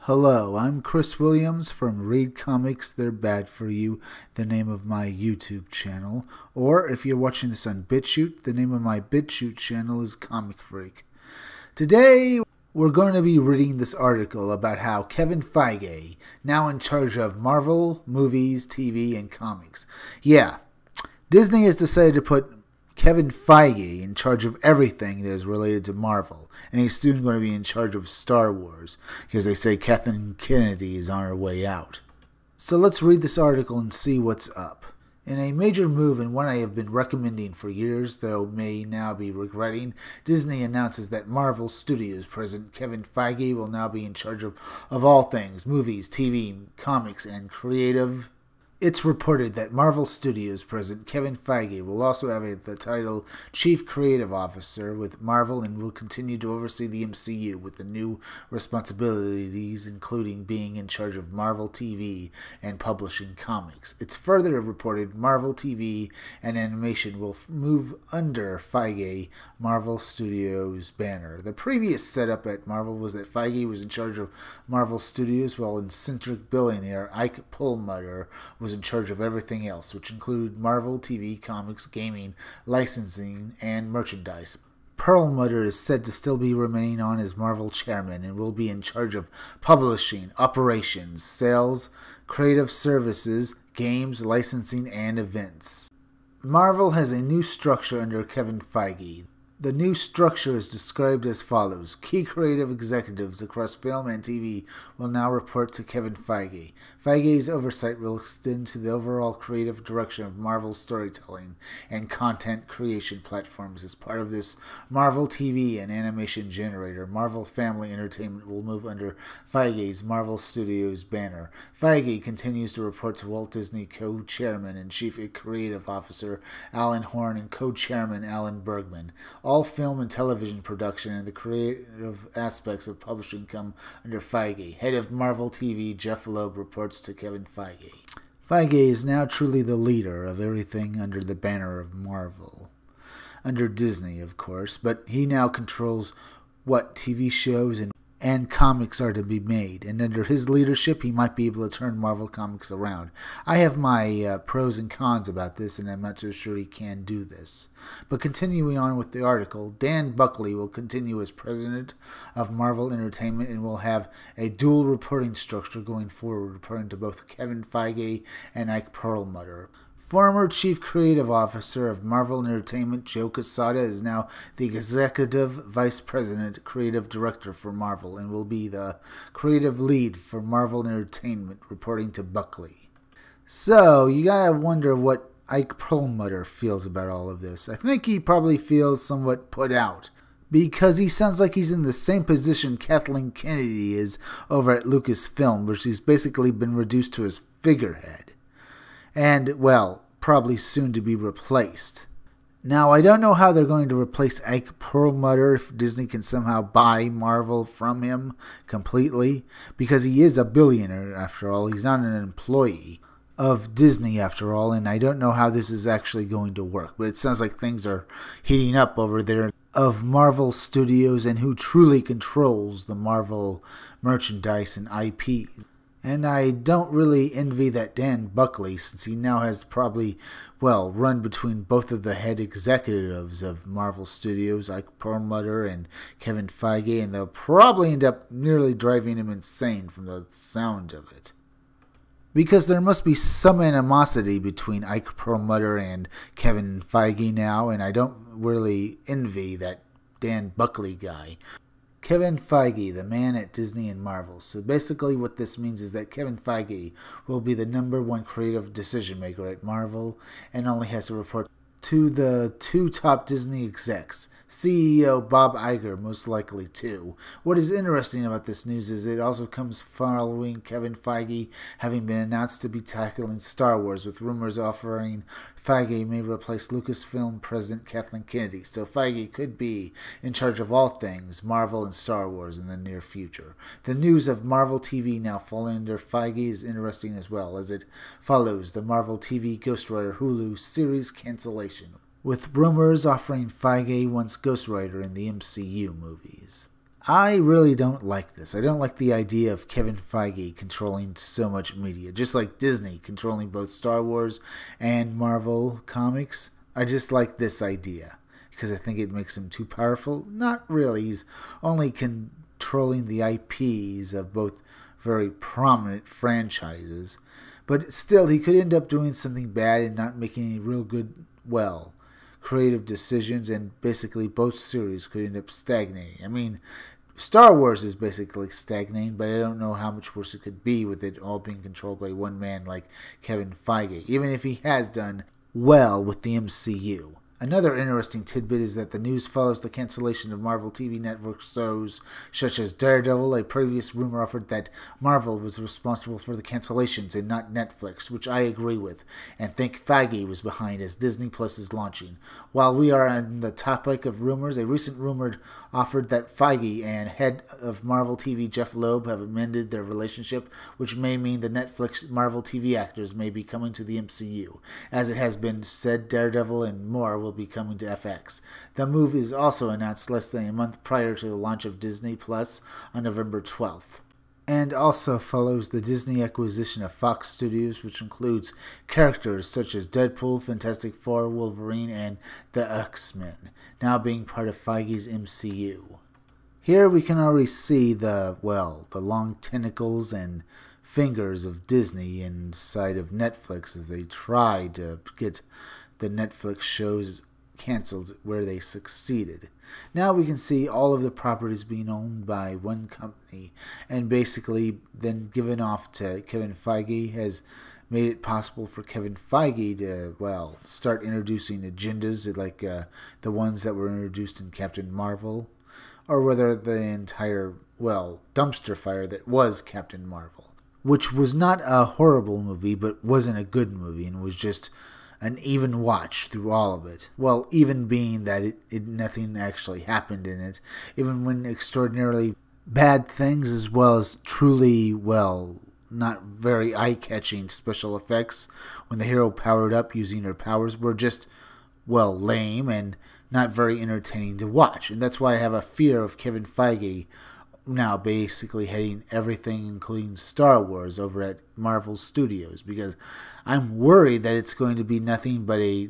Hello, I'm Chris Williams from Read Comics They're Bad For You, the name of my YouTube channel. Or if you're watching this on BitChute, the name of my BitChute channel is Comic Freak. Today, we're going to be reading this article about how Kevin Feige, now in charge of Marvel, movies, TV, and comics. Yeah, Disney has decided to put Kevin Feige in charge of everything that is related to Marvel, and he's soon going to be in charge of Star Wars, because they say Kathleen Kennedy is on her way out. So let's read this article and see what's up. In a major move and one I have been recommending for years, though may now be regretting, Disney announces that Marvel Studios president Kevin Feige will now be in charge of all things, movies, TV, comics, and creative. It's reported that Marvel Studios president Kevin Feige will also have the title Chief Creative Officer with Marvel and will continue to oversee the MCU with the new responsibilities, including being in charge of Marvel TV and publishing comics. It's further reported Marvel TV and animation will move under Feige Marvel Studios banner. The previous setup at Marvel was that Feige was in charge of Marvel Studios while eccentric billionaire Ike Perlmutter was in charge of everything else, which included Marvel TV, comics, gaming, licensing, and merchandise. Perlmutter is said to still be remaining on as Marvel chairman and will be in charge of publishing, operations, sales, creative services, games, licensing, and events. Marvel has a new structure under Kevin Feige. The new structure is described as follows. Key creative executives across film and TV will now report to Kevin Feige. Feige's oversight will extend to the overall creative direction of Marvel's storytelling and content creation platforms. As part of this Marvel TV and animation generator, Marvel Family Entertainment will move under Feige's Marvel Studios banner. Feige continues to report to Walt Disney co-chairman and chief creative officer Alan Horn and co-chairman Alan Bergman. All film and television production and the creative aspects of publishing come under Feige. Head of Marvel TV, Jeff Loeb, reports to Kevin Feige. Feige is now truly the leader of everything under the banner of Marvel. Under Disney, of course, but he now controls what TV shows and comics are to be made, and under his leadership he might be able to turn Marvel Comics around. I have my pros and cons about this, and I'm not so sure he can do this. But continuing on with the article, Dan Buckley will continue as president of Marvel Entertainment and will have a dual reporting structure going forward, reporting to both Kevin Feige and Ike Perlmutter. Former Chief Creative Officer of Marvel Entertainment, Joe Quesada, is now the Executive Vice President Creative Director for Marvel and will be the creative lead for Marvel Entertainment, reporting to Buckley. So, you gotta wonder what Ike Perlmutter feels about all of this. I think he probably feels somewhat put out, because he sounds like he's in the same position Kathleen Kennedy is over at Lucasfilm, where she's basically been reduced to his figurehead. And, well, probably soon to be replaced. Now, I don't know how they're going to replace Ike Perlmutter if Disney can somehow buy Marvel from him completely, because he is a billionaire after all. He's not an employee of Disney after all, and I don't know how this is actually going to work. But it sounds like things are heating up over there of Marvel Studios and who truly controls the Marvel merchandise and IP. And I don't really envy that Dan Buckley, since he now has probably, well, run between both of the head executives of Marvel Studios, Ike Perlmutter and Kevin Feige, and they'll probably end up nearly driving him insane from the sound of it. Because there must be some animosity between Ike Perlmutter and Kevin Feige now, and I don't really envy that Dan Buckley guy. Kevin Feige, the man at Disney and Marvel. So basically what this means is that Kevin Feige will be the #1 creative decision maker at Marvel and only has to report to the two top Disney execs, CEO Bob Iger most likely too. What is interesting about this news is it also comes following Kevin Feige having been announced to be tackling Star Wars, with rumors offering Feige may replace Lucasfilm president Kathleen Kennedy. So Feige could be in charge of all things Marvel and Star Wars in the near future. The news of Marvel TV now falling under Feige is interesting as well, as it follows the Marvel TV Ghost Rider Hulu series cancellation, with rumors offering Feige once Ghost Rider in the MCU movies. I really don't like this. I don't like the idea of Kevin Feige controlling so much media, just like Disney controlling both Star Wars and Marvel comics. I just like this idea because I think it makes him too powerful. Not really. He's only controlling the IPs of both very prominent franchises, but still he could end up doing something bad and not making any real good, creative decisions, and basically both series could end up stagnating. I mean, Star Wars is basically stagnating, but I don't know how much worse it could be with it all being controlled by one man like Kevin Feige, even if he has done well with the MCU. Another interesting tidbit is that the news follows the cancellation of Marvel TV Network shows such as Daredevil. A previous rumor offered that Marvel was responsible for the cancellations and not Netflix, which I agree with, and think Feige was behind as Disney Plus is launching. While we are on the topic of rumors, a recent rumor offered that Feige and head of Marvel TV Jeff Loeb have amended their relationship, which may mean the Netflix Marvel TV actors may be coming to the MCU. As it has been said, Daredevil and more will be coming to FX. The move is also announced less than a month prior to the launch of Disney Plus on November 12th. And also follows the Disney acquisition of Fox Studios, which includes characters such as Deadpool, Fantastic Four, Wolverine, and the X-Men, now being part of Feige's MCU. Here we can already see the long tentacles and fingers of Disney inside of Netflix as they try to get the Netflix shows canceled where they succeeded. Now we can see all of the properties being owned by one company and basically then given off to Kevin Feige has made it possible for Kevin Feige to, start introducing agendas like the ones that were introduced in Captain Marvel, or whether the entire, dumpster fire that was Captain Marvel, which was not a horrible movie but wasn't a good movie and was just an even watch through all of it. Well, even being that nothing actually happened in it, even when extraordinarily bad things as well as truly, not very eye-catching special effects when the hero powered up using her powers were just, lame and not very entertaining to watch. And that's why I have a fear of Kevin Feige now basically heading everything, including Star Wars, over at Marvel Studios, because I'm worried that it's going to be nothing but a,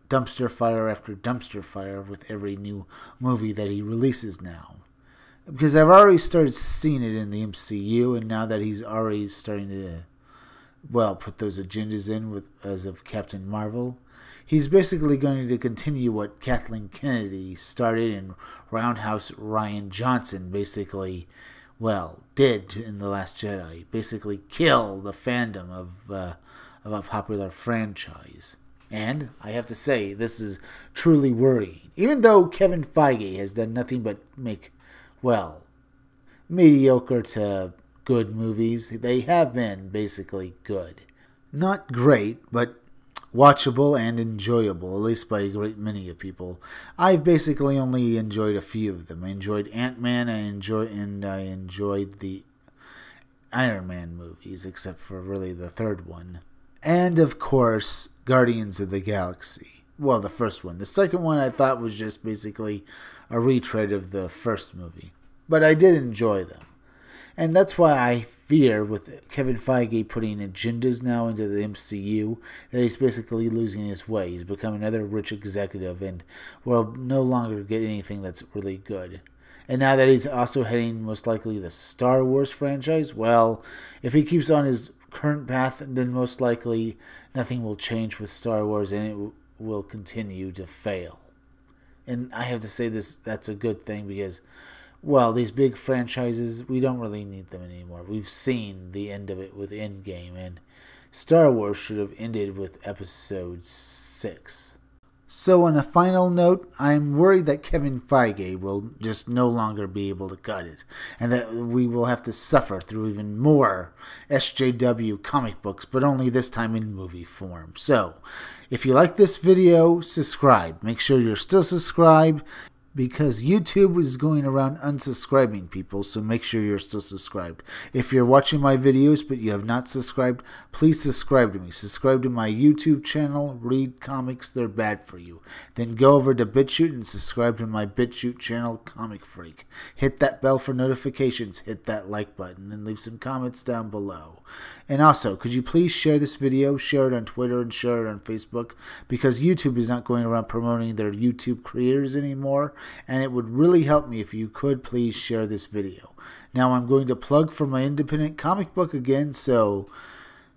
dumpster fire after dumpster fire with every new movie that he releases now. Because I've already started seeing it in the MCU, and now that he's already starting to, put those agendas in with as of Captain Marvel, he's basically going to continue what Kathleen Kennedy started and Roundhouse Ryan Johnson basically, did in The Last Jedi. Basically kill the fandom of a popular franchise. And I have to say, this is truly worrying. Even though Kevin Feige has done nothing but make, mediocre to good movies, they have been basically good. Not great, but watchable and enjoyable, at least by a great many of people. I've basically only enjoyed a few of them. I enjoyed Ant-Man, I enjoyed the Iron Man movies, except for really the third one. And of course, Guardians of the Galaxy. Well, the first one. The second one I thought was just basically a retread of the first movie. But I did enjoy them. And that's why I fear with Kevin Feige putting agendas now into the MCU that he's basically losing his way. He's become another rich executive and will no longer get anything that's really good. And now that he's also heading most likely the Star Wars franchise, if he keeps on his current path, then most likely nothing will change with Star Wars and it will continue to fail. And I have to say that's a good thing because these big franchises, we don't really need them anymore. We've seen the end of it with Endgame, and Star Wars should have ended with Episode 6. So on a final note, I'm worried that Kevin Feige will just no longer be able to cut it, and that we will have to suffer through even more SJW comic books, but only this time in movie form. So, if you like this video, subscribe. Make sure you're still subscribed, because YouTube is going around unsubscribing people, so make sure you're still subscribed. If you're watching my videos but you have not subscribed, please subscribe to me. Subscribe to my YouTube channel, Read Comics, They're Bad For You. Then go over to BitChute and subscribe to my BitChute channel, Comic Freak. Hit that bell for notifications, hit that like button, and leave some comments down below. And also, could you please share this video, share it on Twitter, and share it on Facebook, because YouTube is not going around promoting their YouTube creators anymore, and it would really help me if you could please share this video. Now I'm going to plug for my independent comic book again, so,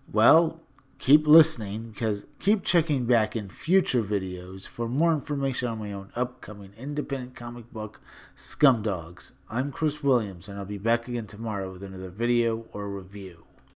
well, keep listening, because keep checking back in future videos for more information on my own upcoming independent comic book, Scumdogs. I'm Chris Williams, and I'll be back again tomorrow with another video or review.